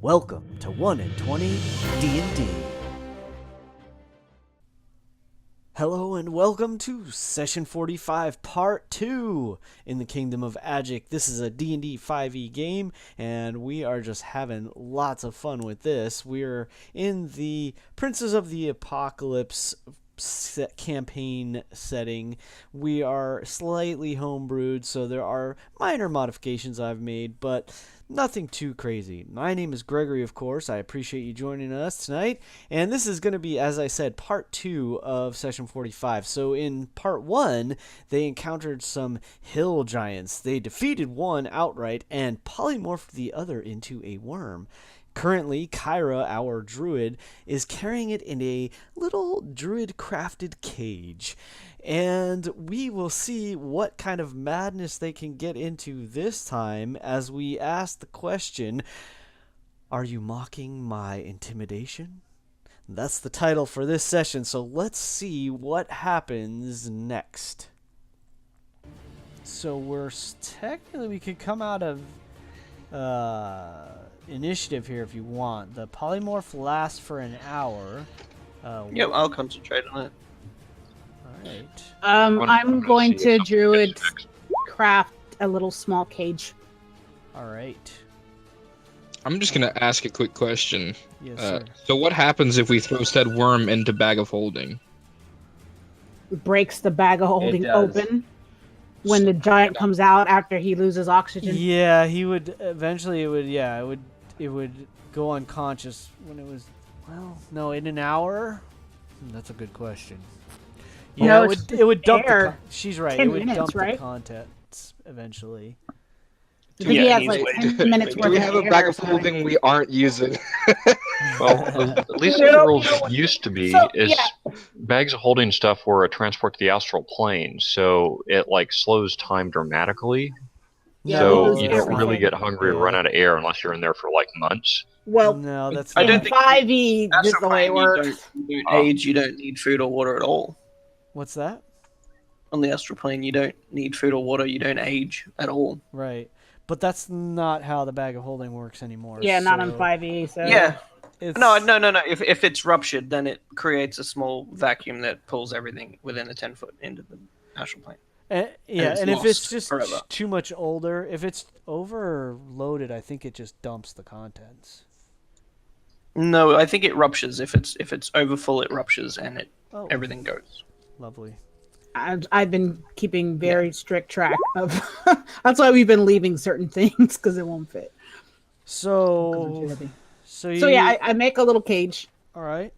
Welcome to 1 in 20 D&D. Hello and welcome to Session 45 Part 2 in the Kingdom of Agick. This is a D&D 5e game and we are just having lots of fun with this. We're in the Princes of the Apocalypse campaign setting. We are slightly homebrewed, so there are minor modifications I've made, but nothing too crazy. My name is Gregory, of course. I appreciate you joining us tonight. And this is going to be, as I said, part 2 of Session 45. So in part 1, they encountered some hill giants. They defeated one outright and polymorphed the other into a worm. Currently, Kyra, our druid, is carrying it in a little druid-crafted cage. And we will see what kind of madness they can get into this time as we ask the question, are you mocking my intimidation? That's the title for this session, so let's see what happens next. So technically we could come out of initiative here if you want. The polymorph lasts for an hour. Yep, I'll concentrate on it. Alright. I'm going to druid craft a little small cage. Alright. I'm just gonna ask a quick question. Yes, sir. So what happens if we throw said worm into bag of holding? Breaks the bag of holding open when the giant comes out after he loses oxygen. Yeah, he would eventually. It would go unconscious when it was. Well, no, in an hour. That's a good question. Yeah, No, it would dump air. she's right. 10 It would minutes, dump right? the contents eventually. I think he has he's like waiting. 10 minutes Do worth we have a air bag or of something. holding we aren't using? Well, at least No, the rules no. used to be So, is yeah. bags of holding stuff were a transport to the astral plane, so it like slows time dramatically. Yeah, so we lose you don't everything. really get hungry or Yeah. run out of air unless you're in there for like months. Well, No, that's I not. don't think 5e, that's this is the way it works. You don't age, you don't need food or water at all. What's that? On the astral plane, you don't need food or water, you don't age at all. Right, but that's not how the bag of holding works anymore. Yeah, not on so 5e. So Yeah. it's- No. If it's ruptured, then it creates a small vacuum that pulls everything within a 10-foot into the astral plane. Yeah, it's and if it's lost just forever. too much older, if it's overloaded, I think it just dumps the contents. No, I think it ruptures. If it's overfull, it ruptures and Oh, everything goes. lovely. I've been keeping very strict track of. That's why we've been leaving certain things because it won't fit. So, So yeah, I make a little cage. all right.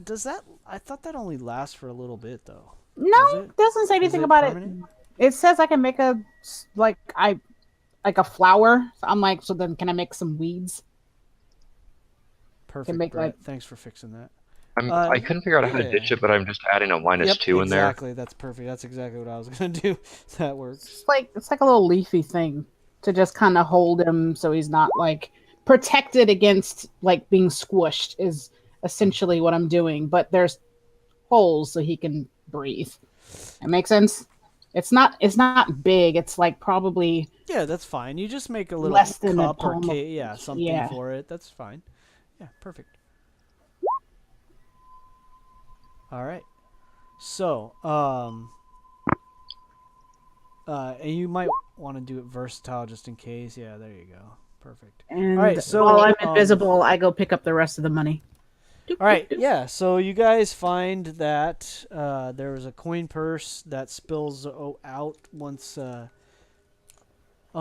Does that? I thought that only lasts for a little bit though. No, it? doesn't say anything about permanent? it. It says I can make a flower. So I'm like, so then can I make some weeds? Perfect. make, Brett. like- Thanks for fixing that. I couldn't figure out how to ditch it, but I'm just adding a -2 in there. Exactly. That's perfect. That's exactly what I was gonna do. That works. It's like a little leafy thing to just kind of hold him so he's not like protected against like being squished is essentially what I'm doing. But there's holes so he can breathe. That makes sense. It's not big. It's like probably Yeah, that's fine. You just make a little Less than a cup or palm of- something yeah. for it. That's fine. Yeah, perfect. All right. So, and you might want to do it versatile just in case. Yeah, there you go. Perfect. and All right, so, while I'm invisible, I go pick up the rest of the money. All right, yeah. So you guys find that there was a coin purse that spills out once. Oh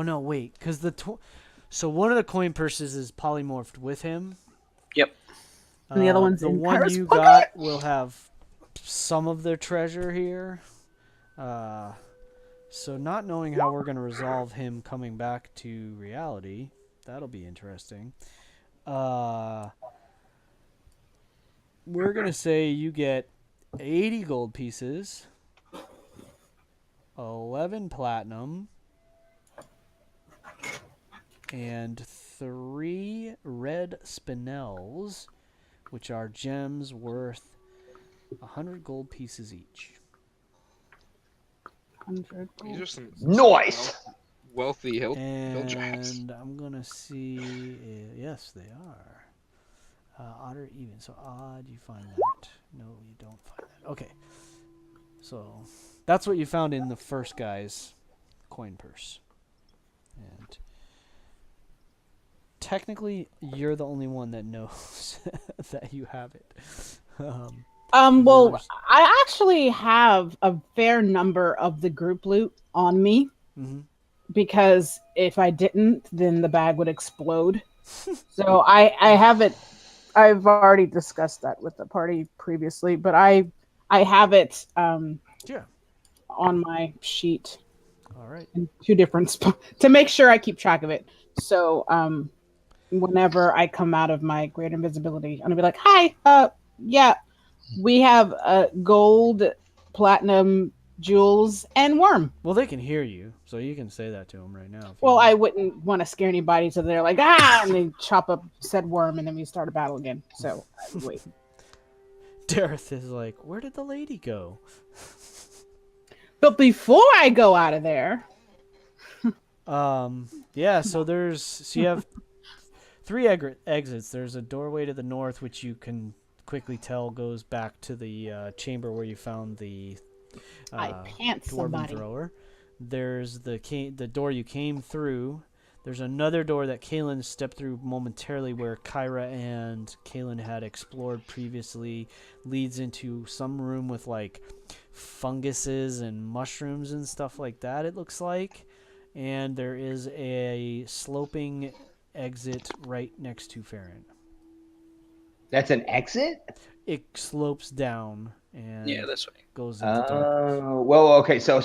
no, wait, because so one of the coin purses is polymorphed with him. Yep. And the other one's the in one Kyra's you pocket. got will have some of their treasure here. So not knowing how we're gonna resolve him coming back to reality, that'll be interesting. We're going to say you get 80 gold pieces, 11 platinum, and 3 red spinels, which are gems worth 100 gold pieces each. 100 These are some Nice. wealthy hilltracks. And I'm gonna see. Yes, they are. Odd or even. So odd, you find that. No, you don't find that. Okay. So that's what you found in the first guy's coin purse. And technically, you're the only one that knows that you have it. Well, others- I actually have a fair number of the group loot on me Mm-hmm. because if I didn't, then the bag would explode. So I have it. I've already discussed that with the party previously, but I have it Yeah. on my sheet All right. in two different spots to make sure I keep track of it. So whenever I come out of my great invisibility, I'm gonna be like, "Hi, yeah, we have gold, platinum, jewels, and worm." Well, they can hear you, so you can say that to them right now. If you Well, want. I wouldn't want to scare anybody, so they're like, "Ah!" and they chop up said worm, and then we start a battle again. So I would wait. Dareth is like, where did the lady go? But before I go out of there, Yeah, so you have three exits. There's a doorway to the north, which you can quickly tell goes back to the chamber where you found the I pant dwarven somebody. thrower. There's the door you came through. There's another door that Kaylin stepped through momentarily where Kyra and Kaylin had explored previously. Leads into some room with like funguses and mushrooms and stuff like that, it looks like. And there is a sloping exit right next to Farron. That's an exit? It slopes down and Yeah, this way. goes into dark. Well, okay. So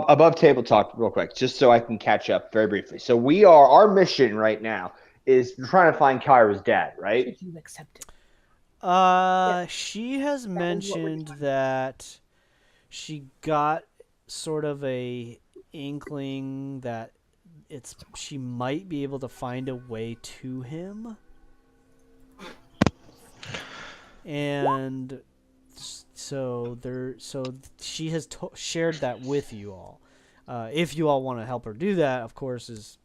above table talk, real quick, just so I can catch up very briefly. So our mission right now is trying to find Kyra's dad, right? Should you accept it? She has is what we're mentioned talking that she got sort of a inkling that she might be able to find a way to him. And so she has shared that with you all. If you all want to help her do that, of course, is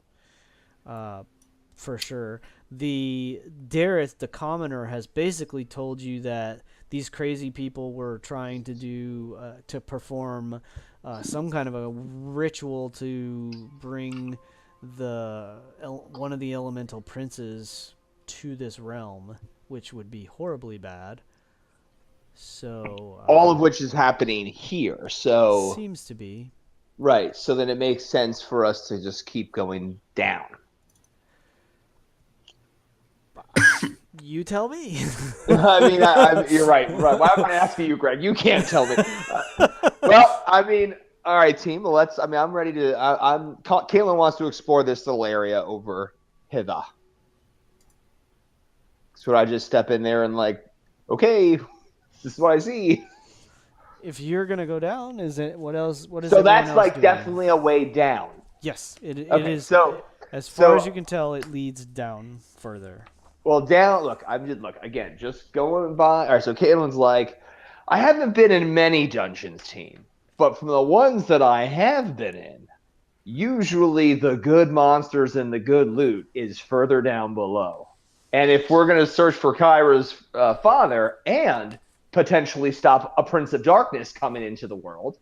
for sure. The Dareth, the commoner, has basically told you that these crazy people were trying to perform some kind of a ritual to bring one of the elemental princes to this realm, which would be horribly bad. So All of which is happening here. So seems to be right. So then it makes sense for us to just keep going down. You tell me. I mean, you're right. Right. Why am I asking you, Greg? You can't tell me. Well, I mean, all right, team. Let's. I mean, I'm ready to. Kaylin wants to explore this little area over hither. So I just step in there and like, okay, this is what I see. If you're gonna go down, is it what else? What is So everyone that's else like doing? definitely a way down. Yes, it Okay, is. so as far as so- you can tell, it leads down further. Well, down. Look, again, just going by. All right, so Caitlin's like, I haven't been in many dungeons, team, but from the ones that I have been in, usually the good monsters and the good loot is further down below. And if we're going to search for Kyra's father and potentially stop a Prince of Darkness coming into the world,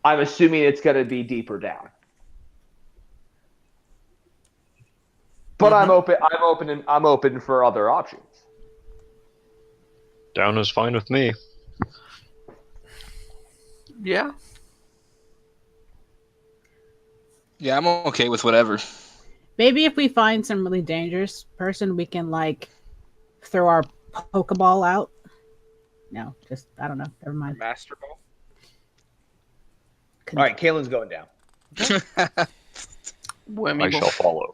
I'm assuming it's going to be deeper down. But I'm open for other options. Down is fine with me. Yeah. Yeah, I'm okay with whatever. Maybe if we find some really dangerous person, we can like throw our Pokeball out. No, just I don't know. Never mind. Master Ball. All right, Caitlin's going down. I shall follow.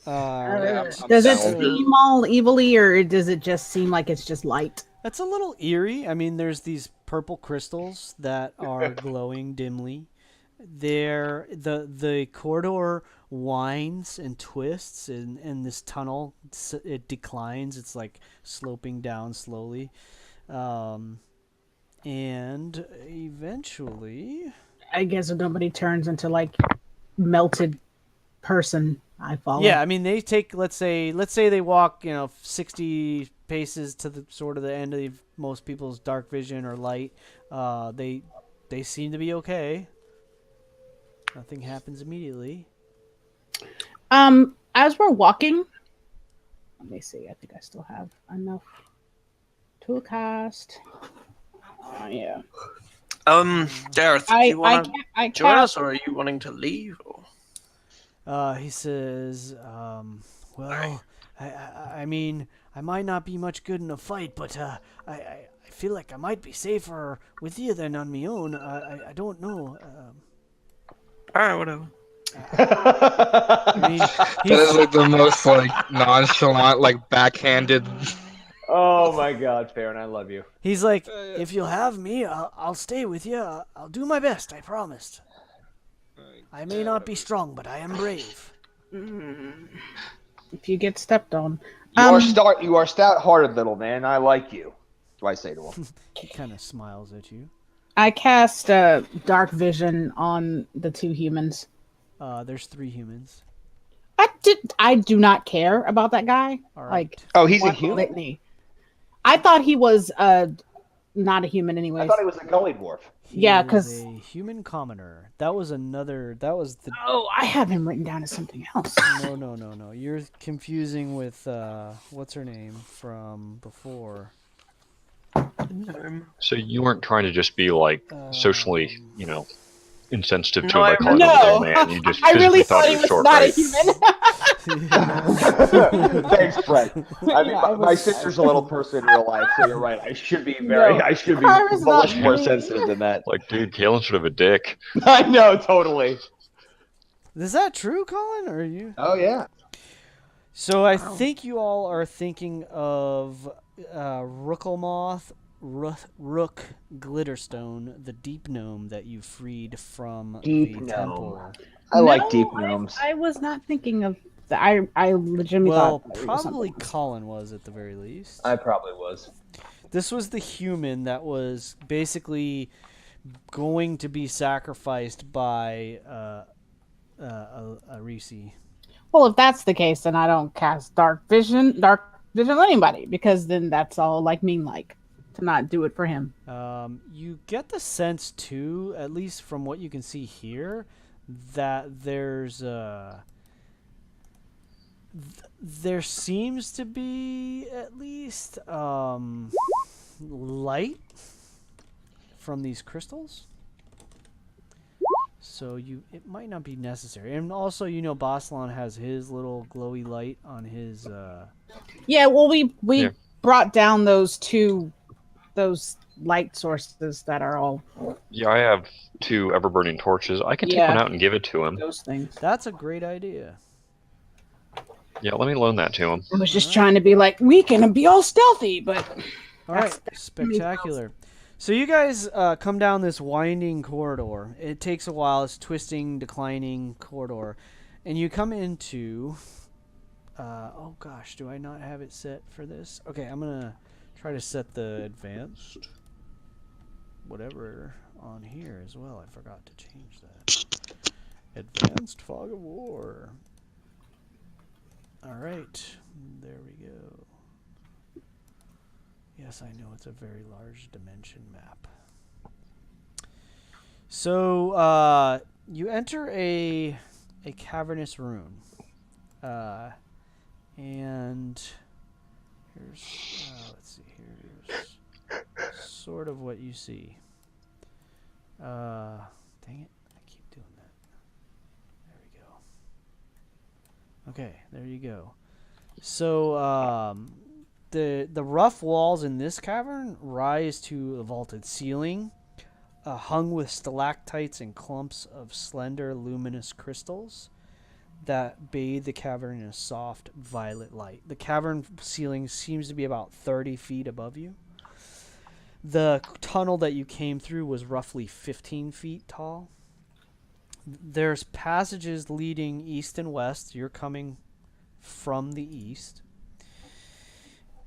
I'm Does it down. seem all evilly, or does it just seem like it's just light? That's a little eerie. I mean, there's these purple crystals that are glowing dimly. The corridor winds and twists, and this tunnel it declines. It's like sloping down slowly, and eventually, I guess if nobody turns into like melted person I follow. Yeah, I mean they take let's say they walk 60 paces to the sort of the end of most people's dark vision or light. They seem to be okay. Nothing happens immediately. As we're walking, let me see. I think I still have enough to cast. Yeah. Dareth, do I you want to I join cast. us, or are you wanting to leave? Or... He says, well, I mean, I might not be much good in a fight, but I feel like I might be safer with you than on my own. I don't know. All right, whatever. I mean, That is like the most like nonchalant, like backhanded. Oh my God, Farron, I love you. he's like, if you'll have me, I'll stay with you. I'll do my best, I promised. I may not be strong, but I am brave. If you get stepped on, You are stout-hearted, little man. I like you. Do I say to him? He kind of smiles at you. I cast dark vision on the two humans. There's 3 humans. I do not care about that guy. All right. Like, Oh, he's a one human? litany. I thought he was not a human anyways. I thought he was a gully dwarf. He Yeah, is 'cause- a human commoner. That was the Oh, I have him written down as something else. no. You're confusing with what's her name from before. So you weren't trying to just be like socially, insensitive to No, him by I calling really- him a little No. man. You just I physically really thought thought he he was was short, not right? a human. Thanks, Fred. I mean, Yeah, my sister's a little person in real life, so you're right. I should be Kara's much not more me. sensitive than that. Like, dude, Kalen's sort of a dick. I know, totally. Is that true, Colin? Or are you? Oh yeah. So I think you all are thinking of Rook Glitterstone, the deep gnome that you freed from Deep the gnome. temple. I like No, deep gnomes. I was not thinking of that. I legitimately Well, thought that it was probably something. Colin was at the very least. I probably was. This was the human that was basically going to be sacrificed by a Reese. Well, if that's the case, then I don't cast dark vision on anybody, because then that's all like mean like to not do it for him. You get the sense too, at least from what you can see here, that there seems to be at least light from these crystals. So it might not be necessary. And also, Boslan has his little glowy light on his Yeah, well, we Yeah. brought down those light sources that are all Yeah, I have 2 ever-burning torches. I can take Yeah. one out and give it to him. those things. That's a great idea. Yeah, let me loan that to him. I was just trying to be like, we can be all stealthy, but All right, That's- spectacular. So you guys come down this winding corridor. It takes a while. It's twisting, declining corridor, and you come into. Oh gosh, do I not have it set for this? Okay, I'm gonna try to set the advanced whatever on here as well. I forgot to change that. Advanced fog of war. All right, there we go. Yes, I know it's a very large dimension map. So you enter a cavernous room, and here's let's see. Here's sort of what you see. Dang it! I keep doing that. There we go. Okay, there you go. So the rough walls in this cavern rise to a vaulted ceiling, hung with stalactites and clumps of slender, luminous crystals that bathe the cavern in a soft violet light. The cavern ceiling seems to be about 30 feet above you. The tunnel that you came through was roughly 15 feet tall. There's passages leading east and west. You're coming from the east.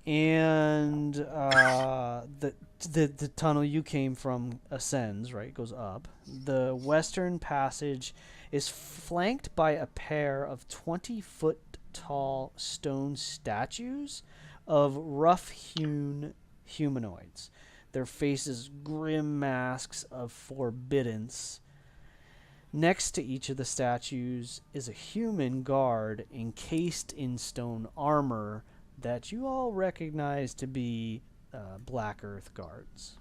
And the tunnel you came from ascends, right? Goes up. The western passage is flanked by a pair of 20-foot tall stone statues of rough-hewn humanoids. Their faces grim masks of forbiddance. Next to each of the statues is a human guard encased in stone armor that you all recognize to be Black Earth guards.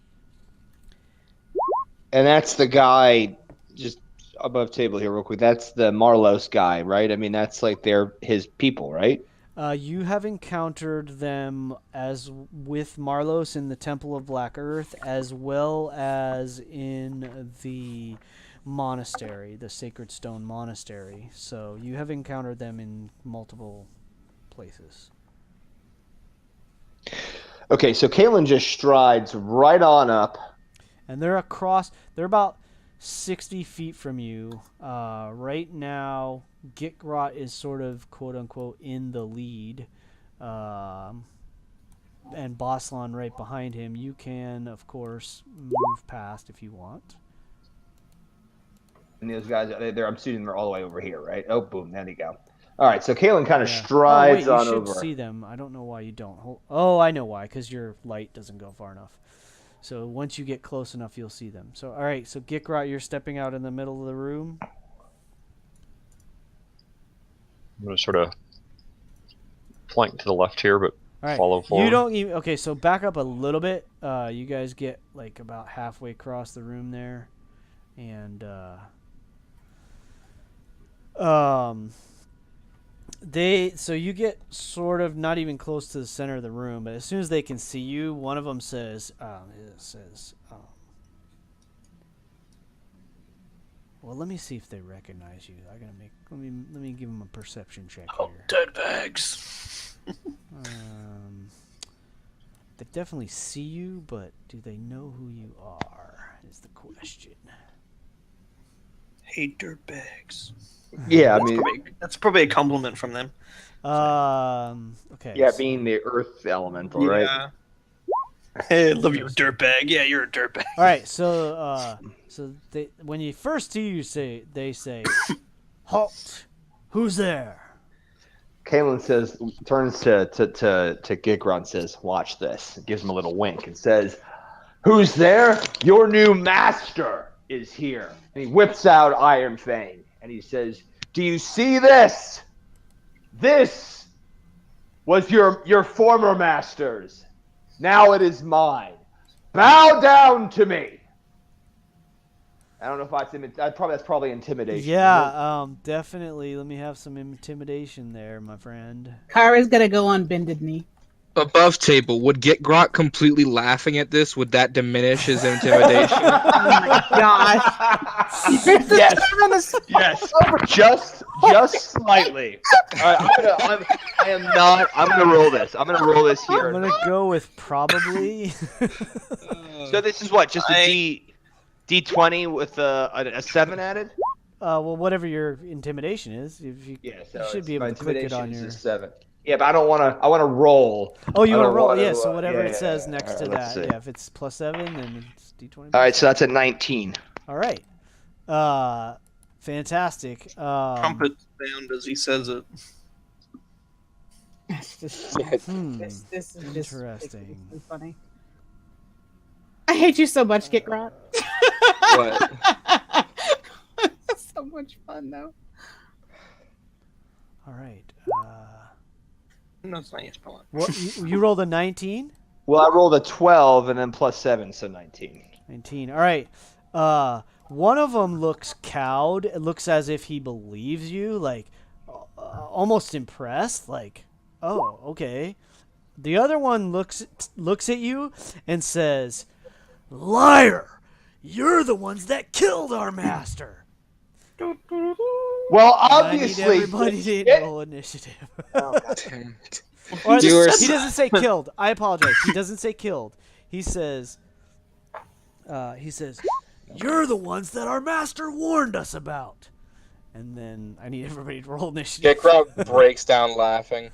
And that's the guy just above table here real quick. That's the Marlos guy, right? I mean, that's like his people, right? You have encountered them as with Marlos in the Temple of Black Earth, as well as in the monastery, the Sacred Stone Monastery. So you have encountered them in multiple places. Okay, so Kalen just strides right on up. And they're about 60 feet from you. Right now, Gitgrot is sort of, quote-unquote, in the lead. And Boslan right behind him. You can, of course, move past if you want. And those guys, I'm assuming they're all the way over here, right? Oh, boom, there you go. All right, so Kalen kind of strides on over. You should see them. I don't know why you don't. Oh, I know why, because your light doesn't go far enough. So once you get close enough, you'll see them. So, all right, so Gitgrot, you're stepping out in the middle of the room. I'm going to sort of flank to the left here, but All right. follow forward. You don't even. Okay, so back up a little bit. You guys get like about halfway across the room there, and so you get sort of not even close to the center of the room, but as soon as they can see you, one of them says, well, let me see if they recognize you. Let me give them a perception check Oh, here. dead bags. They definitely see you, but do they know who you are? Is the question. Hey, dirt bags. Yeah, I mean, That's probably a compliment from them. Okay. yeah, so- being the Earth Elemental, right? Yeah. Hey, I love you, dirtbag. Yeah, you're a dirtbag. All right, so they when you first see you they say, "Halt! Who's there?" Kalen turns to Gigron and says, "Watch this." Gives him a little wink and says, "Who's there? Your new master is here." And he whips out Iron Fang and he says, "Do you see this? This was your former master's. Now it is mine. Bow down to me." I don't know if that's probably intimidation. Yeah, definitely. Let me have some intimidation there, my friend. Kara's gonna go on bended knee. Above table, would Gitgrot completely laughing at this? Would that diminish his intimidation? Oh my gosh. Yes. Yes. Just slightly. All right, I'm gonna roll this. I'm gonna roll this I'm here. gonna go with probably. So this is what? Just a D20 with a 7 added? Well, whatever your intimidation is, if you, Yeah, you should be able to click it on your. Is a 7. Yeah, but I don't want to. I want to roll. Oh, you I want to don't roll? wanna, Yeah. So whatever it says yeah. next All to right, let's that. see. Yeah. If it's +7, then it's D20. All right, so that's a 19. All right. Fantastic. Trumpet sound as he says it. This is just Interesting. ridiculously funny. I hate you so much, Gitgrot. What? That's so much fun, though. All right. No, it's not your spelling. What you rolled a 19? Well, I rolled a 12 and then +7, so 19. 19. All right. One of them looks cowed. It looks as if he believes you, like almost impressed, like, "Oh, okay." The other one looks at you and says, "Liar! You're the ones that killed our master." Well, I obviously. need everybody to roll initiative. Damn it. Or Viewers- he doesn't say killed. I apologize. He doesn't say killed. He says, "You're the ones that our master warned us about." And then I need everybody to roll initiative. Gitgrot breaks down laughing.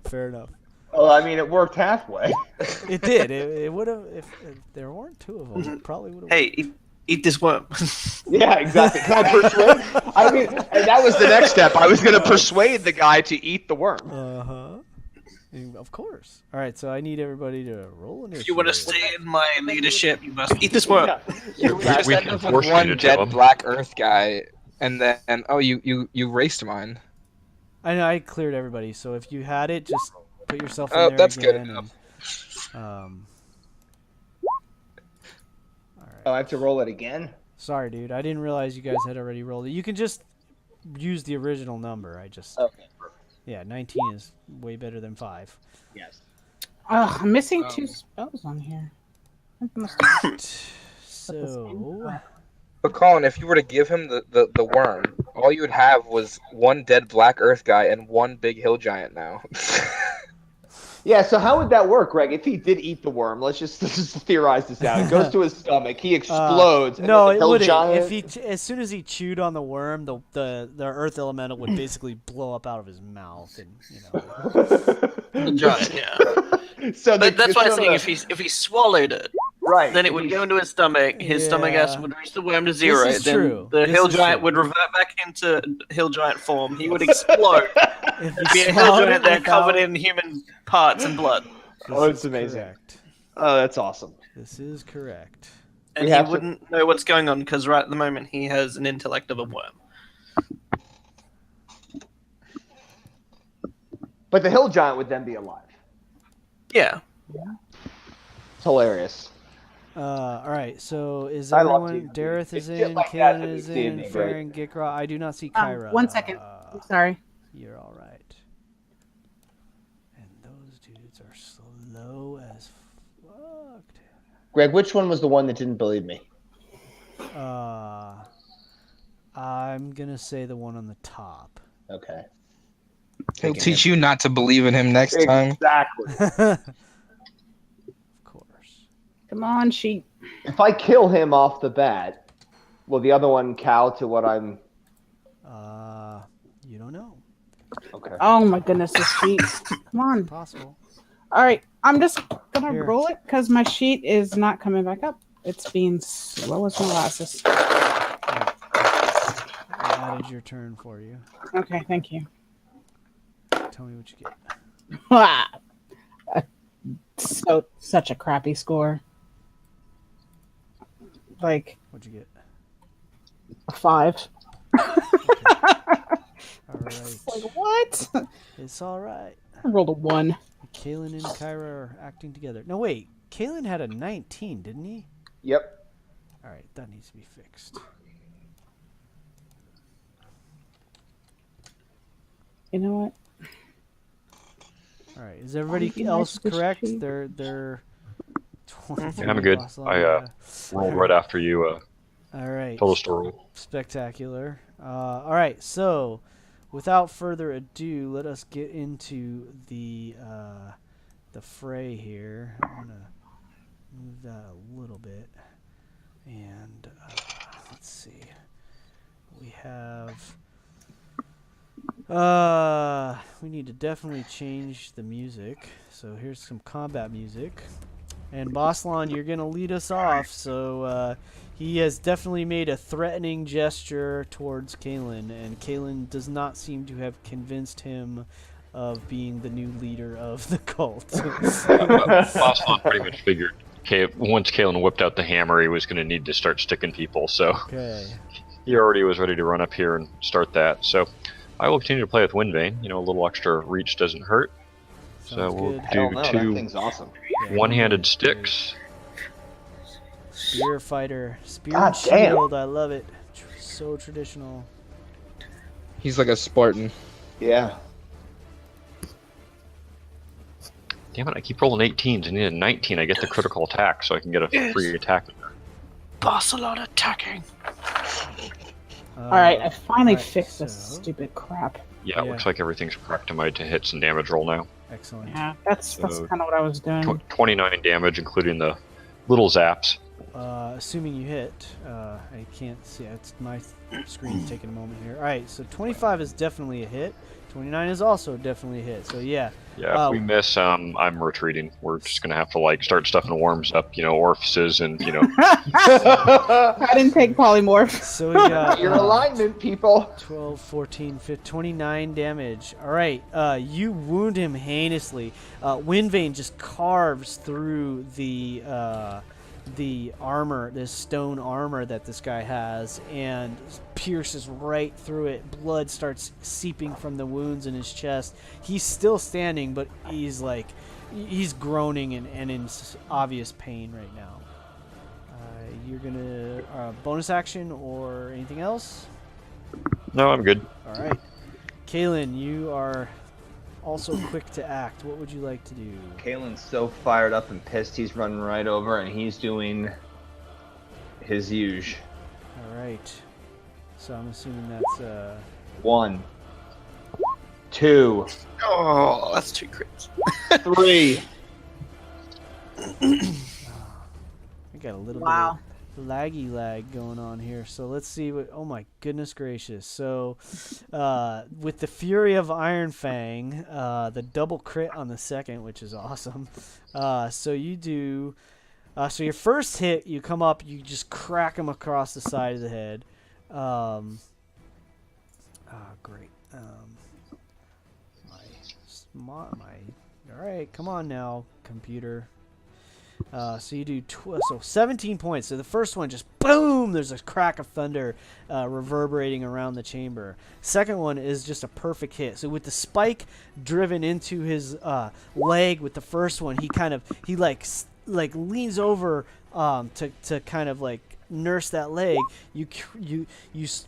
Fair enough. Well, I mean, it worked halfway. It did. It would have if there weren't two of them. It probably would have. Hey, Eat this worm. Yeah, exactly. Can I persuade? I mean, and that was the next step. I was going to persuade the guy to eat the worm. Uh-huh. Of course. All right, so I need everybody to roll initiative. If you want to stay in my leadership, you must eat this worm. You we just can end up force with one feed it to dead him. black Earth guy, and then you raced mine. I know I cleared everybody, so if you had it, just put yourself in Oh, there that's good again. enough. All right. Oh, I have to roll it again? Sorry, dude. I didn't realize you guys had already rolled it. You can just use the original number. Okay. Yeah, 19 is way better than 5. Yes. I'm missing 2 spells on here. I must have So, But Colin, if you were to give him the worm, all you would have was one dead black Earth guy and one big hill giant now. Yeah, so how would that work, Greg? If he did eat the worm, let's just theorize this out. It goes to his stomach, he explodes. And no, then the it hill wouldn't. giant... If he, as soon as he chewed on the worm, the Earth Elemental would basically blow up out of his mouth, and The giant, yeah. So But that's why I'm so saying the- if he swallowed it, right, then it would go into his stomach. His stomach acid would reach the worm to zero. is Then true. the This hill is giant true. would revert back into hill giant form. He would explode. if Be he a hill swallowed giant it there covered without- in human parts and blood. This Oh, it's is amazing. Correct. Oh, that's awesome. This is correct. And We he have to- wouldn't know what's going on because right at the moment he has an intellect of a worm. But the hill giant would then be alive. Yeah. It's hilarious. All right, so is I love everyone? D&D. Dareth is It's just in, like that Kaelin to is D&D, in, right? Farron, Gikra. I do not see Kyra. 1 second. I'm sorry. You're all right. And those dudes are slow as fuck. Greg, which one was the one that didn't believe me? I'm gonna say the one on the top. Okay. He'll teach you not to believe in him next time. Exactly. Of course. Come on, sheep. If I kill him off the bat, will the other one cow to what I'm... You don't know. Okay. Oh my goodness, this sheet. Come on. Possible. All right, I'm just gonna Here. roll it because my sheet is not coming back up. It's being slow as molasses. I added your turn for you. Okay, thank you. Tell me what you get. Such a crappy score. Like What'd you get? a 5. All right. Like what? It's all right. I rolled a 1. Kaelin and Kyra are acting together. No, wait. Kaelin had a 19, didn't he? Yep. All right, that needs to be fixed. You know what? All right, is everybody Be nice else with the correct? sheep. They're 23. I'm good. Boss I line, rolled right after you. all right. Total store roll. Spectacular. All right, so without further ado, let us get into the fray here. I'm gonna move that a little bit, and let's see. We have. We need to definitely change the music. So here's some combat music. And Boslan, you're going to lead us off. So he has definitely made a threatening gesture towards Kaelin. And Kaelin does not seem to have convinced him of being the new leader of the cult. Boston pretty much figured once Kalen whipped out the hammer, he was going to need to start sticking people. So Okay. he already was ready to run up here and start that. So I will continue to play with Windvane. You know, a little extra reach doesn't hurt. So Sounds we'll good. Hell do no, that two thing's awesome. Yeah, one-handed great. sticks. Spear fighter. Spear God and damn. shield. I love it. So traditional. He's like a Spartan. Yeah. Damn it, I keep rolling 18s. I need a 19. I get the critical attack, so I can get a free attack. Barcelona attacking. All right, I finally alright, fixed this so- stupid crap. Yeah, it Yeah. looks like everything's correct to my to hits and damage roll now. Excellent. Yeah, that's So- kind of what I was doing. 29 damage, including the little zaps. Assuming you hit, I can't see. It's my screen's taking a moment here. All right, so 25 is definitely a hit. 29 is also definitely a hit. So yeah. Yeah, if we miss, I'm retreating. We're just gonna have to like start stuffing worms up, orifices, and I didn't take polymorph. So we got Your alignment, people. 12, 14, 15, 29 damage. All right, you wound him heinously. Windvane just carves through the armor, this stone armor that this guy has, and pierces right through it. Blood starts seeping from the wounds in his chest. He's still standing, but he's groaning and in obvious pain right now. You're gonna bonus action or anything else? No, I'm good. All right, Kalen, you are also quick to act. What would you like to do? Kalen's so fired up and pissed, he's running right over and he's doing his huge. All right. So I'm assuming that's 1, 2, Oh, that's 2 crits. 3. I got a little Wow. bit of laggy lag going on here. So let's see what. Oh my goodness gracious! So with the Fury of Iron Fang, the double crit on the second, which is awesome. So you do. So your first hit, you come up, you just crack him across the side of the head. Great. All right, come on now, computer. So you do so 17 points. So the first one just boom, there's a crack of thunder reverberating around the chamber. Second one is just a perfect hit. So with the spike driven into his leg with the first one, he leans over to kind of like nurse that leg. You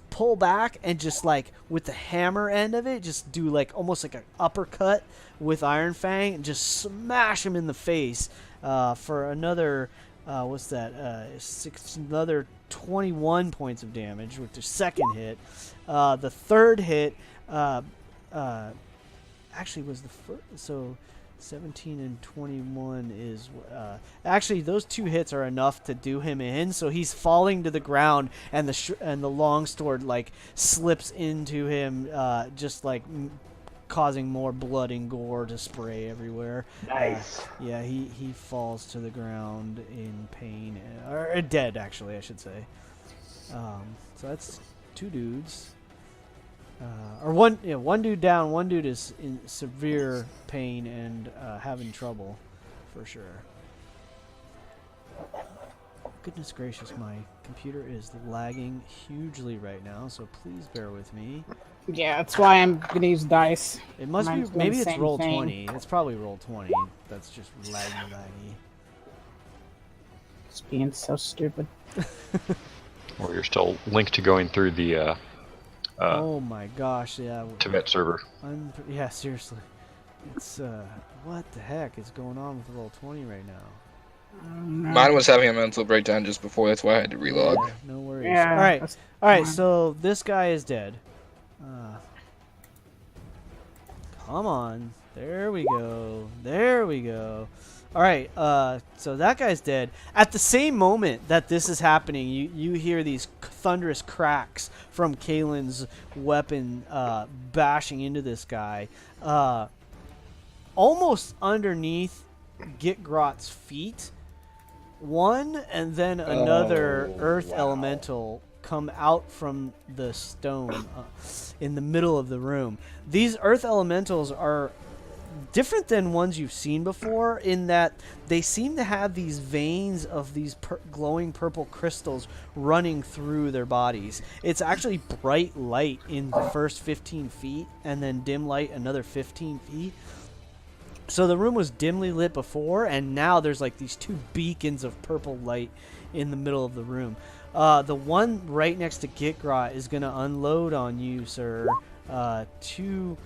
pull back and just like with the hammer end of it, just do like almost like an uppercut with Iron Fang and just smash him in the face for another what's that? Another 21 points of damage with the second hit. The third hit actually was the first. So 17 and 21 is actually those 2 hits are enough to do him in. So he's falling to the ground, and the longsword like slips into him, just like causing more blood and gore to spray everywhere. Nice. Yeah, he falls to the ground in pain, or dead actually, I should say. So that's 2 dudes. Or one dude down, one dude is in severe pain and having trouble, for sure. Goodness gracious, my computer is lagging hugely right now, so please bear with me. Yeah, that's why I'm gonna use dice. It must Mine's be, doing maybe the it's same roll thing. 20. It's probably roll 20. That's just laggy. It's being so stupid. Or you're still linked to going through the Oh my gosh, yeah. Tibet server. Yeah, seriously. It's, what the heck is going on with roll 20 right now? Mine was having a mental breakdown just before, that's why I had to relog. Yeah, no worries. Yeah, Alright, that's fine. so this guy is dead. Come on. There we go. Alright, so that guy's dead. At the same moment that this is happening, you hear these thunderous cracks from Kalen's weapon bashing into this guy. Almost underneath Gitgrot's feet, one and then another earth elemental come out from the stone in the middle of the room. These earth elementals are different than ones you've seen before in that they seem to have these veins of these glowing purple crystals running through their bodies. It's actually bright light in the first 15 feet and then dim light another 15 feet. So the room was dimly lit before, and now there's like these 2 beacons of purple light in the middle of the room. The one right next to Gitgrot is going to unload on you, sir. 2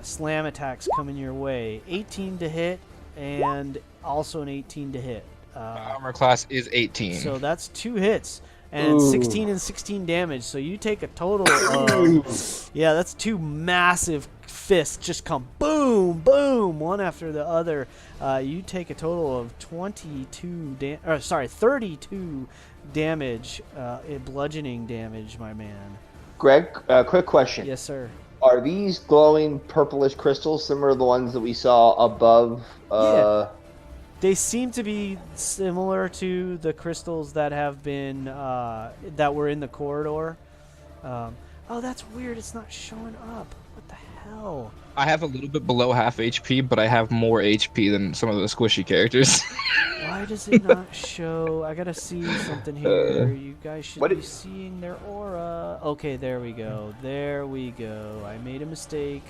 slam attacks coming your way. 18 to hit, and also an 18 to hit. Armor class is 18. So that's 2 hits. And 16 and 16 damage. So you take a total of... Yeah, that's 2 massive fists just come boom, boom, one after the other. You take a total of 32 damage, bludgeoning damage, my man. Greg, quick question. Yes, sir. Are these glowing purplish crystals similar to the ones that we saw above? Yeah. They seem to be similar to the crystals that have been that were in the corridor. Oh, that's weird. It's not showing up. What the hell? I have a little bit below half HP, but I have more HP than some of the squishy characters. Why does it not show? I gotta see something here. You guys should be seeing their aura. Okay, there we go. There we go. I made a mistake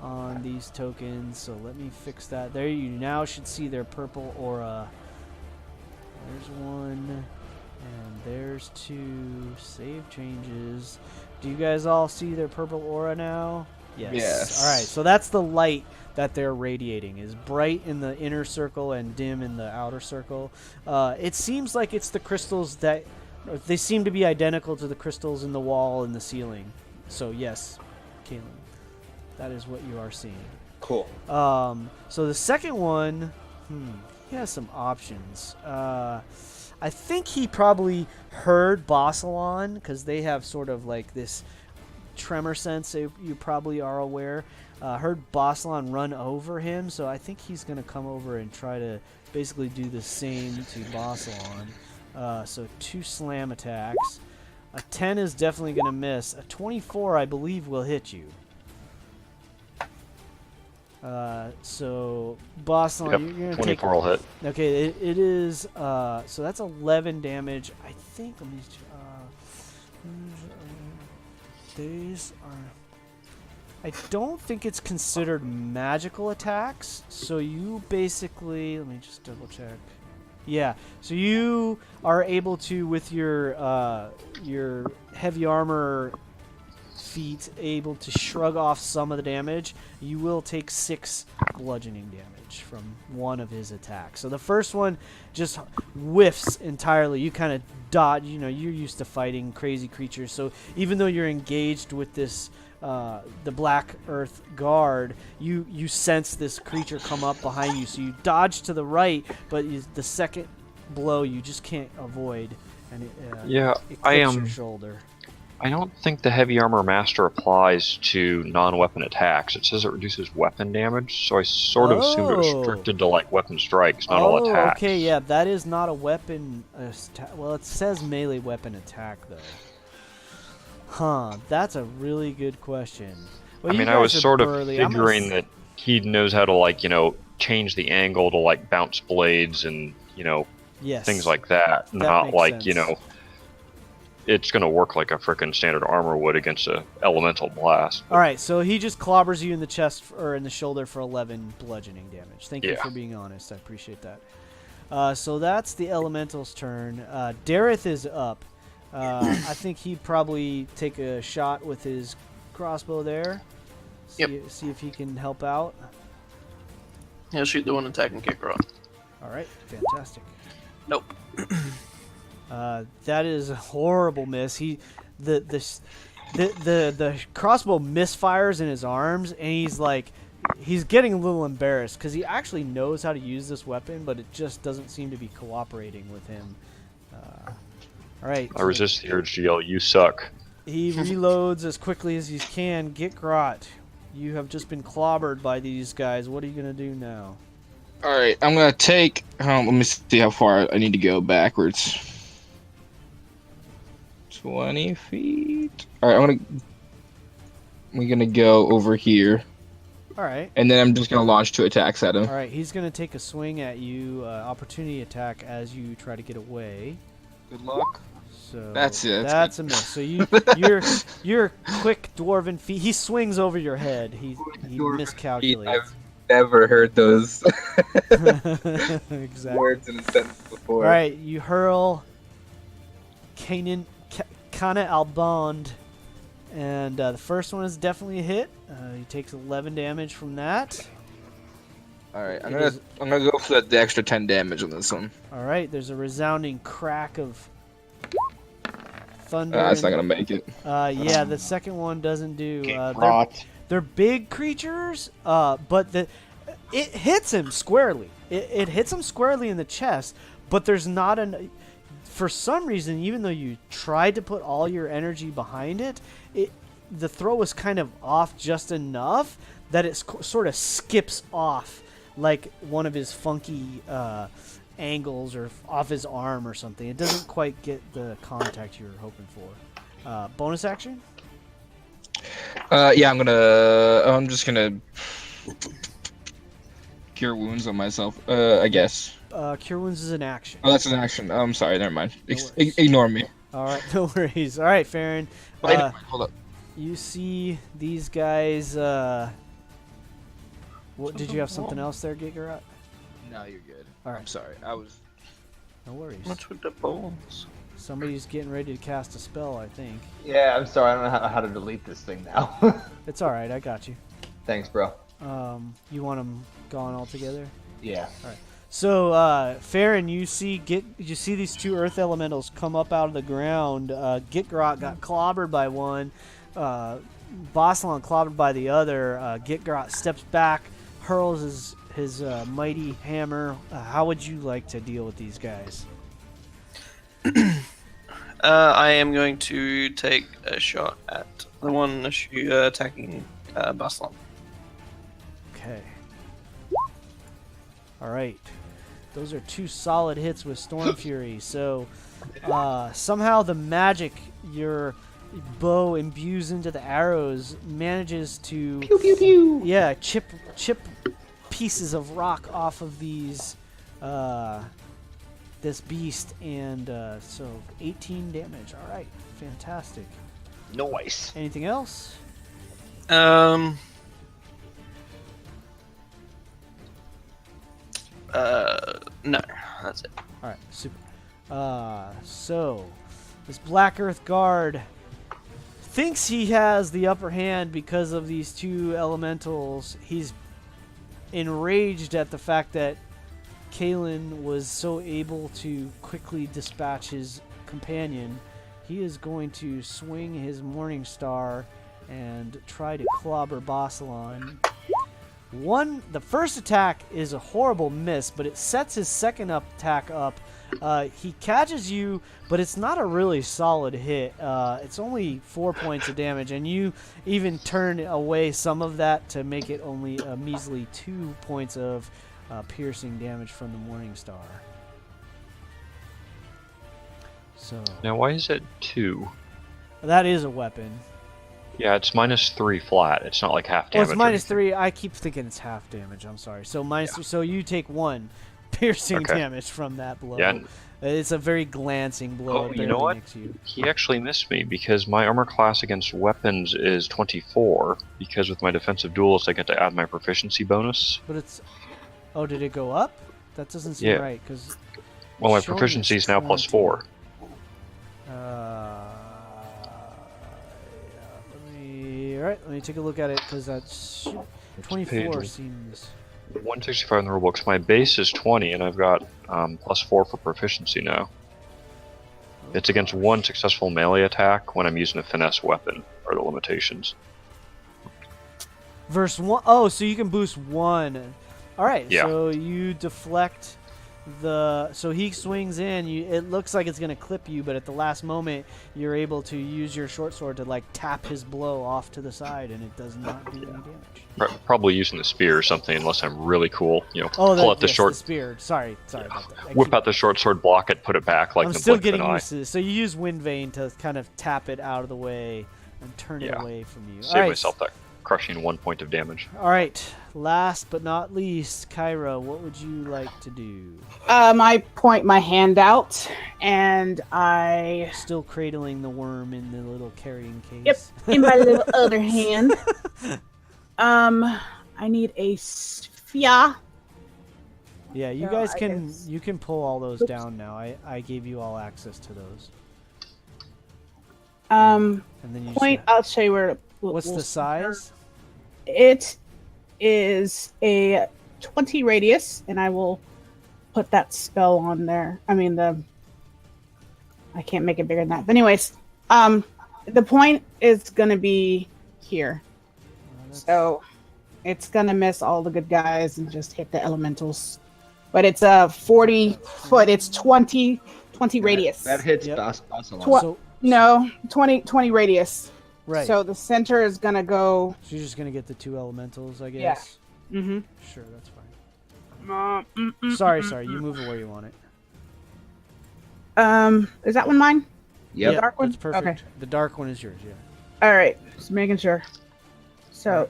on these tokens, so let me fix that. There, you now should see their purple aura. There's one, and there's two. Save changes. Do you guys all see their purple aura now? Yes. All right, so that's the light that they're radiating. Is bright in the inner circle and dim in the outer circle. It seems like it's the crystals that they seem to be identical to the crystals in the wall and the ceiling. So yes, Caitlin, that is what you are seeing. Cool. So the second one, he has some options. I think he probably heard Bossalon because they have sort of like this tremor sense. You probably are aware. Heard Bossalon run over him, so I think he's going to come over and try to basically do the same to Bossalon. So 2 slam attacks. A 10 is definitely going to miss. A 24, I believe, will hit you. So Bossalon, Yep, you're going to 24 take... will hit. Okay, it is... so that's 11 damage. I think... Let me... these are... I don't think it's considered magical attacks, so you basically... Let me just double check. Yeah, so you are able to, with your heavy armor feat, able to shrug off some of the damage. You will take 6 bludgeoning damage from one of his attacks. So the first one just whiffs entirely. You kind of dodge. You know, you're used to fighting crazy creatures, so even though you're engaged with this the Black Earth Guard, you sense this creature come up behind you, so you dodge to the right, but the second blow you just can't avoid, and it clips your shoulder. I don't think the Heavy Armor Master applies to non-weapon attacks. It says it reduces weapon damage, so I sort of assumed it was restricted to like weapon strikes, not all attacks. Okay, yeah, that is not a weapon. Well, it says melee weapon attack though. Huh, that's a really good question. Well, I mean, I was sort of figuring that he knows how to, like, you know, change the angle to, like, bounce blades and, you know, things like that. Not like, sense. You know, it's going to work like a frickin' standard armor would against a elemental blast. All right, so he just clobbers you in the chest or in the shoulder for 11 bludgeoning damage. Thank you for being honest. I appreciate that. So that's the elemental's turn. Dareth is up. I think he'd probably take a shot with his crossbow there. See if he can help out. He'll shoot the one attacking Kickrock. All right, fantastic. Nope. That is a horrible miss. The crossbow misfires in his arms, and he's getting a little embarrassed because he actually knows how to use this weapon, but it just doesn't seem to be cooperating with him. All right. I resist the urge to yell, "You suck." He reloads as quickly as he can. Get Grot. You have just been clobbered by these guys. What are you going to do now? All right, I'm going to take... let me see how far I need to go backwards. 20 feet. All right, we're going to go over here. All right. And then I'm just going to launch 2 attacks at him. All right, he's going to take a swing at you, opportunity attack as you try to get away. Good luck. So that's it. That's a miss. So your quick dwarven feet. He swings over your head. He miscalculates. I've never heard those exactly. words in a sentence before. All right, you hurl Kana Albond, and the first one is definitely a hit. He takes 11 damage from that. All right, I'm gonna go for the extra 10 damage on this one. All right, there's a resounding crack of thunder. That's not gonna make it. Yeah, the second one doesn't do. They're big creatures, but it hits him squarely. It hits him squarely in the chest, but there's not an. For some reason, even though you tried to put all your energy behind it, the throw is kind of off just enough that it sort of skips off like one of his funky angles or off his arm or something. It doesn't quite get the contact you were hoping for. Bonus action? Yeah, I'm just gonna cure wounds on myself. I guess. Cure wounds is an action. Oh, that's an action. I'm sorry. Never mind. No Ignore me. All right, no worries. All right, Farron. Wait, hold up. You see these guys. What did you have something else there, Gigarat? No, you're good. All right. I'm sorry. I was. No worries. What's with the bones? Somebody's getting ready to cast a spell, I think. Yeah, I'm sorry. I don't know how to delete this thing now. It's all right. I got you. Thanks, bro. You want them gone altogether? Yeah. All right. So, Farron, you see these two earth elementals come up out of the ground. Gitgrot got clobbered by one. Bossalon clobbered by the other. Gitgrot steps back, hurls his mighty hammer. How would you like to deal with these guys? I am going to take a shot at the one attacking Bossalon. Okay. All right. Those are two solid hits with Storm Fury. So somehow the magic your bow imbues into the arrows manages to Pew pew pew. yeah, chip pieces of rock off of these this beast, and so 18 damage. All right, fantastic. Nice. Anything else? No, that's it. All right, super. So this Black Earth Guard thinks he has the upper hand because of these two elementals. He's enraged at the fact that Kalen was so able to quickly dispatch his companion. He is going to swing his Morning Star and try to clobber Bossalon. The first attack is a horrible miss, but it sets his second attack up. He catches you, but it's not a really solid hit. It's only 4 points of damage, and you even turn away some of that to make it only a measly 2 points of piercing damage from the Morning Star. So Now, why is it 2? that is a weapon. Yeah, it's -3 flat. It's not like half Well, damage. it's -3. I keep thinking it's half damage. I'm sorry. So -3. So you take 1 piercing Okay. damage from that blow. Yeah. It's a very glancing blow. Oh, It you know barely what? nicks you. He actually missed me because my armor class against weapons is 24. Because with my defensive duelist, I get to add my proficiency bonus. But it's. Oh, did it go up? That doesn't seem Yeah. right because. Well, my Showing proficiency is is now 20. +4. Let me take a look at it because that's 24 page. seems. 165 in the rulebooks. My base is 20, and I've got +4 for proficiency now. It's against one successful melee attack when I'm using a finesse weapon, are the limitations. Verse 1. Oh, so you can boost 1. All right. Yeah. So you deflect so he swings in. It looks like it's going to clip you, but at the last moment, you're able to use your short sword to like tap his blow off to the side, and it does not do any damage. Probably using the spear or something, unless I'm really cool. You know, Oh, pull out the yes, short, the spear. Sorry about that. whip out the short sword, block it, put it back like I'm the still blink of getting an eye. used to this. So you use Wind Vein to kind of tap it out of the way and turn it Yeah. away from you. Save myself that crushing 1 point of damage. All right. Last but not least, Kyra, what would you like to do? I point my hand out, and I Still cradling the worm in the little carrying case. Yep. in my little other hand. I need a sphere. Yeah, you No, guys I can guess- you can pull all those Oops. down now. I gave you all access to those. Um, And then you point. just, I'll show you where. what's the size? It is a 20 radius, and I will put that spell on there. I mean I can't make it bigger than that. But anyways, the point is gonna be here, so it's gonna miss all the good guys and just hit the elementals. But it's a 40 foot. It's 20 radius. That hits Yep. Bossalon. Tw- So No, 20 radius. Right. So the center is gonna go. So you're just gonna get the 2 elementals, I guess. Yeah. Mm-hmm. Sure, that's fine. Sorry. You move it where you want it. Is that one mine? Yep. The dark one? That's perfect. Okay. The dark one is yours. Yeah. All right. Just making sure. So,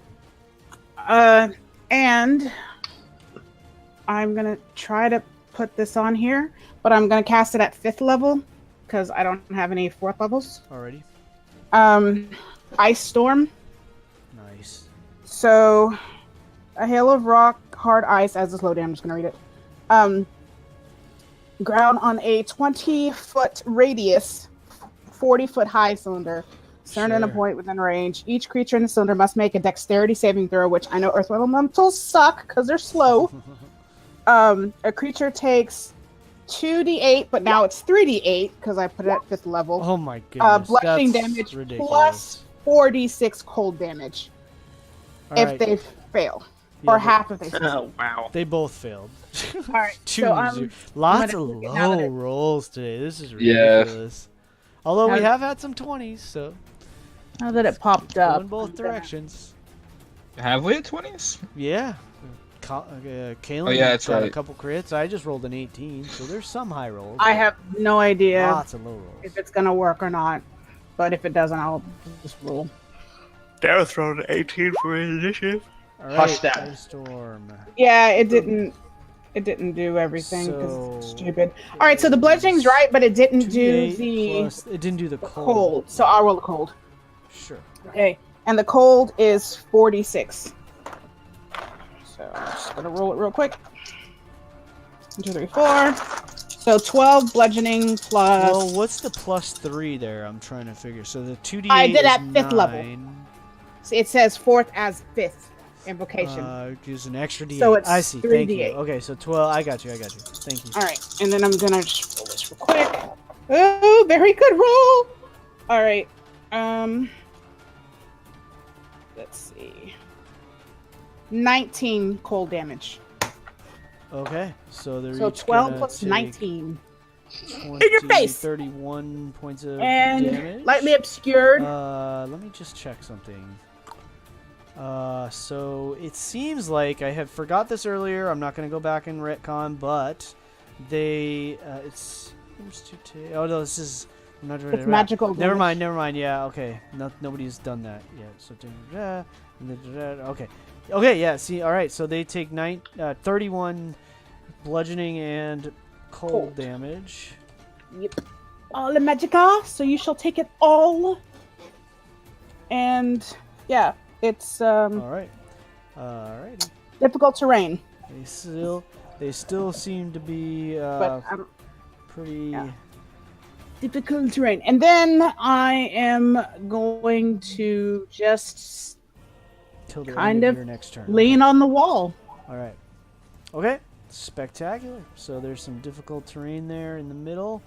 and I'm gonna try to put this on here, but I'm gonna cast it at 5th level because I don't have any 4th levels. Alrighty. Ice Storm. Nice. So, a hail of rock, hard ice, as is loaded. I'm just gonna read it. Ground on a 20-foot radius, 40-foot high cylinder, centered in a point within range. Each creature in the cylinder must make a dexterity saving throw, which I know Earth Elementals suck because they're slow. A creature takes 2d8, but now it's 3d8 because I put it at 5th level. Oh my goodness. Bludgeoning That's damage ridiculous. plus 4d6 cold damage if they fail. Yeah, Or half if they fail. Oh wow. They both failed. All right. Two So zero. Lots of look at now that low it- rolls today. This is Yeah. ridiculous. Although we Now- have had some 20s, so Now that it popped go up. in both directions. Have we at 20s? Yeah. Kalen Oh, yeah, that's got a right. couple crits. I just rolled an 18, so there's some high rolls. I have no idea lots of low rolls. if it's gonna work or not, but if it doesn't, I'll just roll. Dareth rolled an 18 for his initiative. All right, Hush that. Ice Storm. Yeah, it didn't. It didn't do everything because it's So- stupid. All right, so the bludgeoning's right, but it didn't do 2d8 the plus, it didn't do the cold. cold. So I'll roll the cold. Sure. Okay, and the cold is 46. So I'm just gonna roll it real quick. 1, 2, 3, 4. So 12 bludgeoning plus. Well, what's the +3 there? I'm trying to figure. So the 2d8 I did is at 5th level. 9. It says 4th as 5th invocation. Use an extra d8. So it's I see. 3 Thank you. d8. Okay, so 12. I got you. Thank you. All right, and then I'm gonna just roll this real quick. Oh, very good roll. All right. Let's see. 19 cold damage. Okay, so they're So each 12 gonna plus take 19. 20, In your face! 31 points of And damage. lightly obscured. Let me just check something. So it seems like I had forgot this earlier. I'm not going to go back and retcon, but they it's oh no, this is I'm not doing It's it. magical Never damage. mind. Yeah, okay. nobody's done that yet. So okay, yeah. See, all right. So they take 31 bludgeoning and cold damage. Yep. All the magica, so you shall take it all. And yeah, it's All right. Alrighty. difficult terrain. They still seem to be But I'm pretty. yeah. difficult terrain. And then I am going to just Till the kind end of your next turn. lean on the wall. All right. Okay. Spectacular. So there's some difficult terrain there in the middle.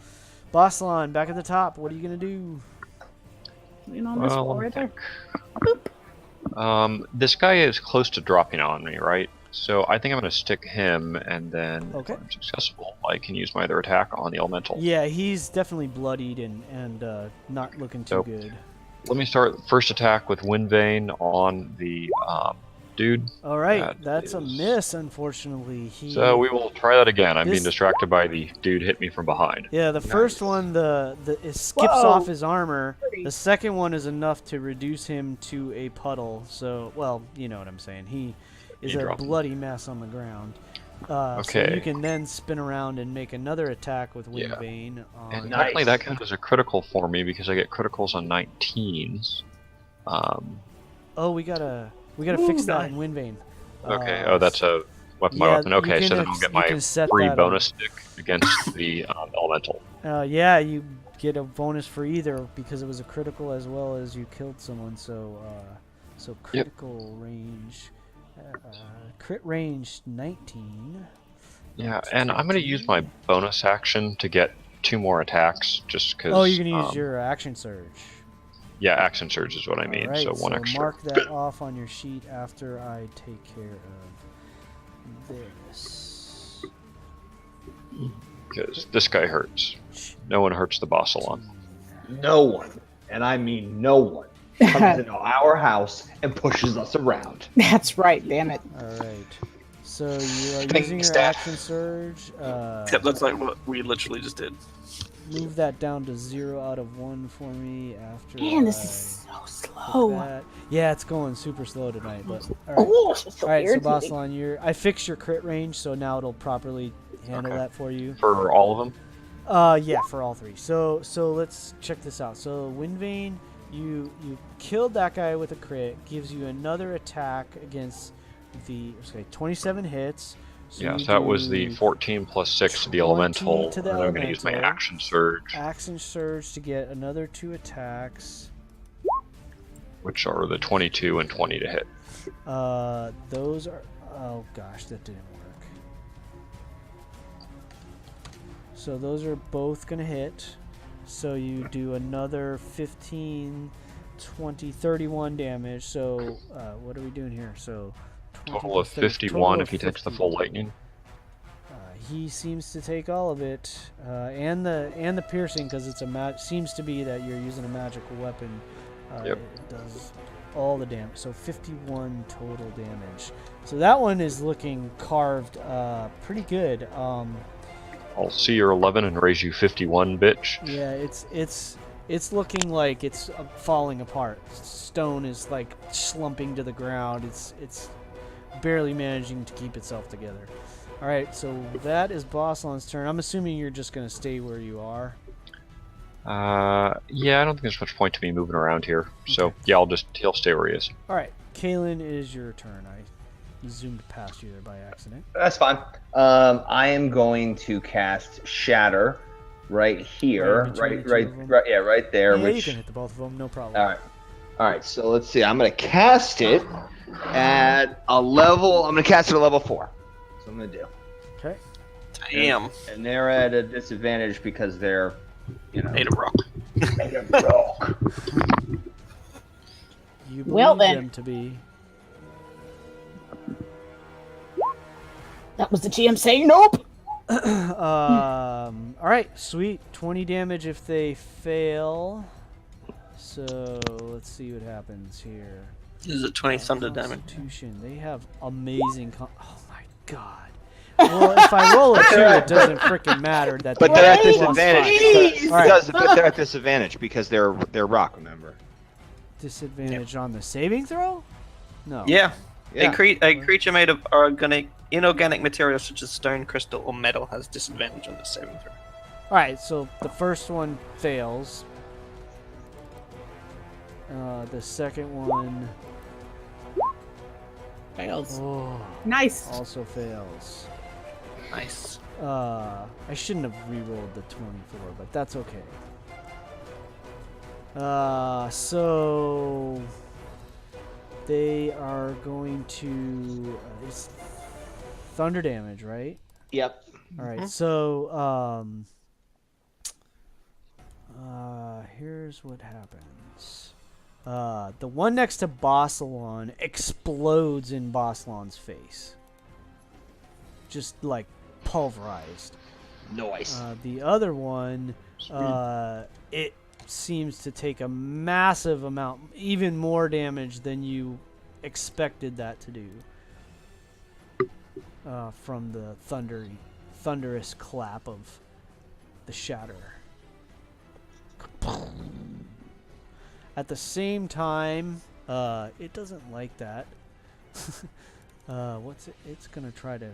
Bossalon, back at the top. What are you gonna do? Lean on this Well, wall let me right there. think. This guy is close to dropping on me, right? So I think I'm going to stick him, and then Okay. if I'm successful, I can use my other attack on the elemental. Yeah, he's definitely bloodied and not looking too Nope. good. Let me start first attack with Wind Vein on the dude. All right, That that's a is- miss. Unfortunately, So we will try that again. I'm being This- distracted by the dude hit me from behind. Yeah, the first one, it skips Whoa. off his armor. Pretty. The second one is enough to reduce him to a puddle. So, well, you know what I'm saying. He is You a drop him. bloody mess on the ground. So Okay. you can then spin around and make another attack with Wind Yeah. Bane. And Nice. luckily that counts as a critical for me because I get criticals on 19s. Oh, we gotta fix that in Wind Bane. Okay. Oh, that's a weapon. My yeah, weapon. you Okay, so can then I'll ex- get you my can set free that up. bonus stick against the elemental. Yeah, you get a bonus for either because it was a critical as well as you killed someone. So, critical range, crit range 19. Yeah, and I'm going to use my bonus action to get 2 more attacks, just because. Oh, you're gonna use your action surge. Yeah, action surge is what I mean. Alright, so one extra. mark that off on your sheet after I take care of this. Because this guy hurts. No one hurts the boss alone. No one, and I mean no one, comes into our house and pushes us around. That's right, damn it. All right. So you are Bing, using your staff. action surge. Yep, that's like what we literally just did. Move that down to 0 out of 1 for me after. Man, this is so hit slow. that. Yeah, it's going super slow tonight. But all right. Oh, it's so All right, so irritating. Bossalon, I fixed your crit range, so now it'll properly handle Okay. that for you. For all of them? Yeah, for all 3. So let's check this out. So Windvane, you killed that guy with a crit, gives you another attack against the 27 hits. So Yeah, you so that was the do 14 plus 6 to the 20 elemental, to the and I'm going to use my elemental. action surge, Action surge to get another 2 attacks. which are the 22 and 20 to hit. Those are. Oh gosh, that didn't work. So those are both gonna hit. So you do another 15, 20, 31 damage. So what are we doing here? So 20 Total of plus 30 51 total if of he takes the 50. full lightning. He seems to take all of it, and the piercing, because it's seems to be that you're using a magical weapon. Yep. It does all the damage. So 51 total damage. So that one is looking carved pretty good. I'll see your 11 and raise you 51, bitch. Yeah, it's looking like it's falling apart. Stone is like slumping to the ground. It's barely managing to keep itself together. All right, so that is Bossalon's turn. I'm assuming you're just gonna stay where you are. Yeah, I don't think there's much point to me moving around here. So, Okay. yeah, he'll stay where he is. All right, Kaylin, it is your turn. I zoomed past you there by accident. That's fine. I am going to cast Shatter right here, Right between the two right, of them? right there. Yeah, which you can hit the both of them, no problem. all right. So let's see. I'm going to cast it at a level. I'm going to cast it at level 4. So I'm going to do. Okay. Damn. And they're at a disadvantage because they're, Made of rock. made of rock. You believe Well, then. them to be. That was the GM saying nope. All right, sweet. 20 damage if they fail. So let's see what happens here. This is a 20 thunder damage. Constitution. They have amazing. Oh my god. Well, if I roll a 2, it doesn't freaking matter. That But they they're at have disadvantage. +5. Because, All right. but they're at disadvantage because they're rock. Remember. Disadvantage on the saving throw? No. Yeah. Yeah. A creature made of inorganic materials such as stone, crystal, or metal has disadvantage on the saving throw. All right, so the first one fails. The second one Fails. nice. Also fails. Nice. I shouldn't have re-rolled the 24, but that's okay. So they are going to it's thunder damage, right? Yep. All right. So here's what happens. The one next to Bossalon explodes in Bossalon's face. Just like pulverized. Nice. The other one, it seems to take a massive amount, even more damage than you expected that to do. From the thunderous clap of the shatter. At the same time, it doesn't like that. What's it? It's gonna try to.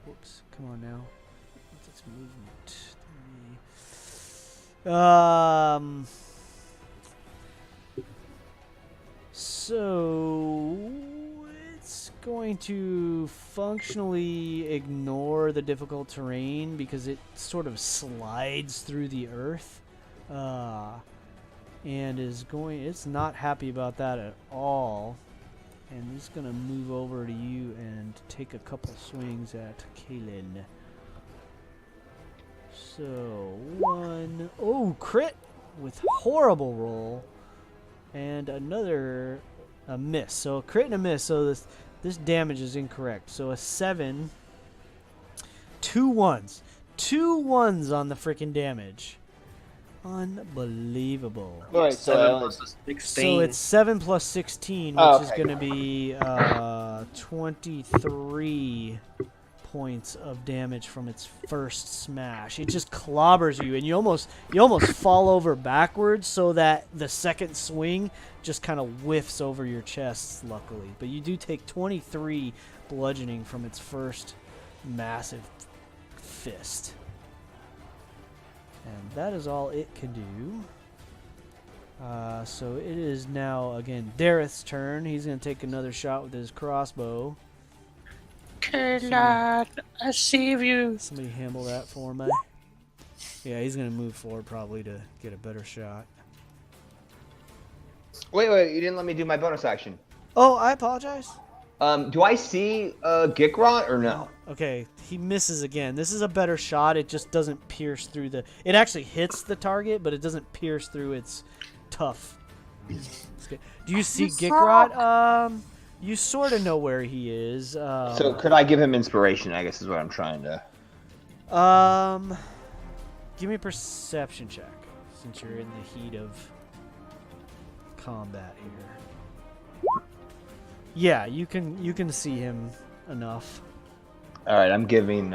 Whoops! Come on now. What's its movement? So it's going to functionally ignore the difficult terrain because it sort of slides through the earth. And it's not happy about that at all. And it's going to move over to you and take a couple swings at Kaylin. So, crit with horrible roll. And a miss. So a crit and a miss. So this damage is incorrect. So a 7. 2 1s. 2 1s on the freaking damage. Unbelievable. All right, so 7 plus 16. So it's 7 plus 16, which Oh, is okay. going to be 23 points of damage from its first smash. It just clobbers you, and you almost fall over backwards, so that the second swing just kind of whiffs over your chest, luckily. But you do take 23 bludgeoning from its first massive fist. And that is all it can do. So it is now, again, Dareth's turn. He's going to take another shot with his crossbow. Cannot save you. Somebody handle that for me. Yeah, he's going to move forward probably to get a better shot. Wait, you didn't let me do my bonus action. Oh, I apologize. Do I see Gikrot or no? Okay, he misses again. This is a better shot. It just doesn't pierce through the... It actually hits the target, but it doesn't pierce through its tough. Do you see Gikrot? You sort of know where he is. So could I give him inspiration, I guess is what I'm trying to... Give me a perception check, since you're in the heat of combat here. Yeah, you can see him enough. All right, I'm giving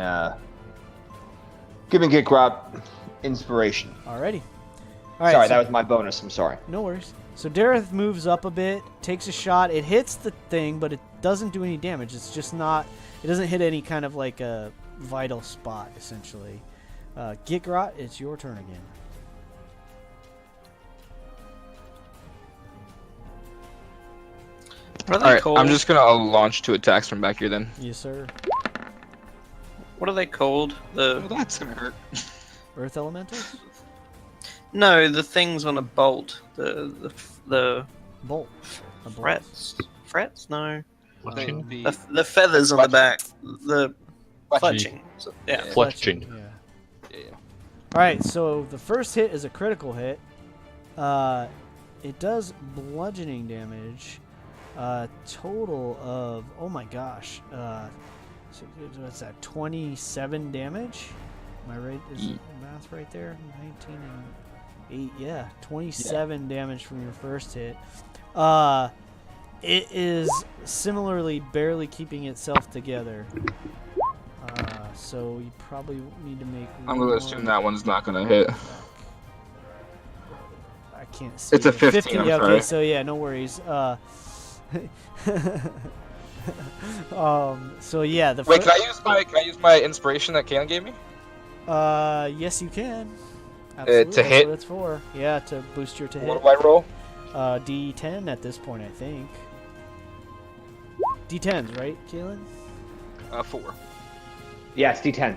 Gikrot inspiration. Alrighty. All right, Sorry, so that was my bonus. I'm sorry. no worries. So Dareth moves up a bit, takes a shot. It hits the thing, but it doesn't do any damage. It's just not. It doesn't hit any kind of like a vital spot, essentially. Gikrot, it's your turn again. What are they All right, called? I'm just gonna launch 2 attacks from back here then. Yes, sir. What are they called? Oh, that's gonna hurt. Earth elementals. No, the things on a bolt. The Bolt. A bolt. frets. Frets? No. Fletching? The feathers on the back. The Fletching. fletching. So, yeah. Fletching. Yeah. Yeah. All right, so the first hit is a critical hit. It does bludgeoning damage. Total of, oh my gosh, so what's that? 27 damage. Am I right? Is the math right there? 19 and 8. Yeah, 27 damage from your first hit. It is similarly barely keeping itself together. So you probably need to make. I'm gonna assume that one's not gonna hit. I can't see. It's a 15, I'm yeah, okay, sorry. so yeah, no worries. So yeah, the Wait, can I use my inspiration that Kanan gave me? yes, you can. To Absolutely. That's hit? what it's for. Yeah, to boost your to hit. What do I roll? D10 at this point, I think. D10s, right, Kalen? 4. Yes, D10.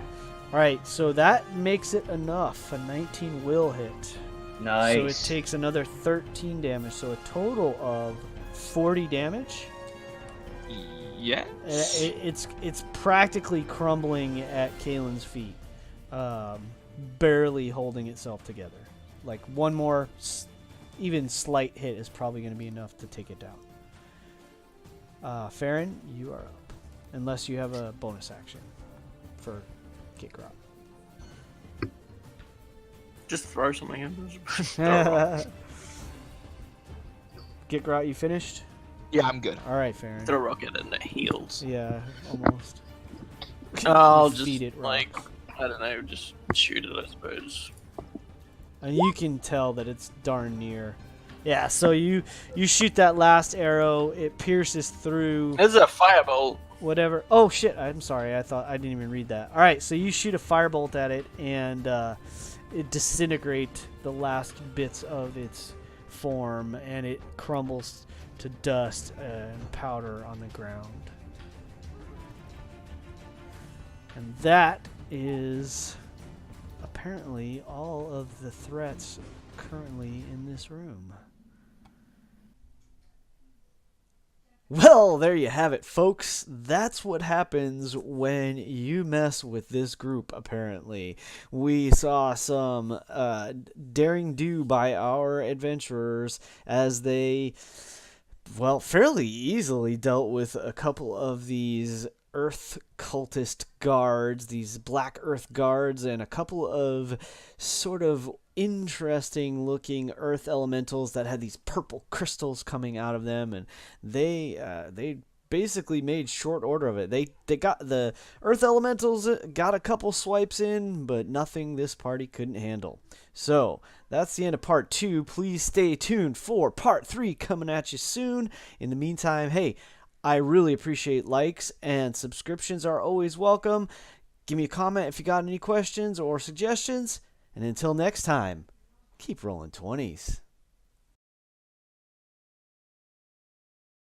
All right, so that makes it enough. A 19 will hit. Nice. So it takes another 13 damage, so a total of 40 damage. Yes. It's practically crumbling at Kalen's feet, barely holding itself together. Like one more, even slight hit is probably going to be enough to take it down. Farron, you are up, unless you have a bonus action for Gikrot. Just throw something in. Gikrot, you finished? Yeah, I'm good. All right, Farron. Throw a rocket and it heals. Yeah, almost. I'll Feed just it rock. like I don't know, just shoot it. I suppose. And you can tell that it's darn near. Yeah, so you shoot that last arrow. It pierces through This is a firebolt. whatever. Oh shit! I'm sorry. I thought I didn't even read that. All right, so you shoot a firebolt at it, and it disintegrates the last bits of its form, and it crumbles to dust and powder on the ground. And that is apparently all of the threats currently in this room. Well, there you have it, folks. That's what happens when you mess with this group, apparently. We saw some daring do by our adventurers as they, well, fairly easily dealt with a couple of these earth cultist guards, these black earth guards, and a couple of sort of interesting looking earth elementals that had these purple crystals coming out of them, and they basically made short order of it. They got the earth elementals, got a couple swipes in, but nothing this party couldn't handle. So that's the end of part 2. Please stay tuned for part 3 coming at you soon. In the meantime, hey, I really appreciate likes, and subscriptions are always welcome. Give me a comment if you got any questions or suggestions. And until next time, keep rolling 20s.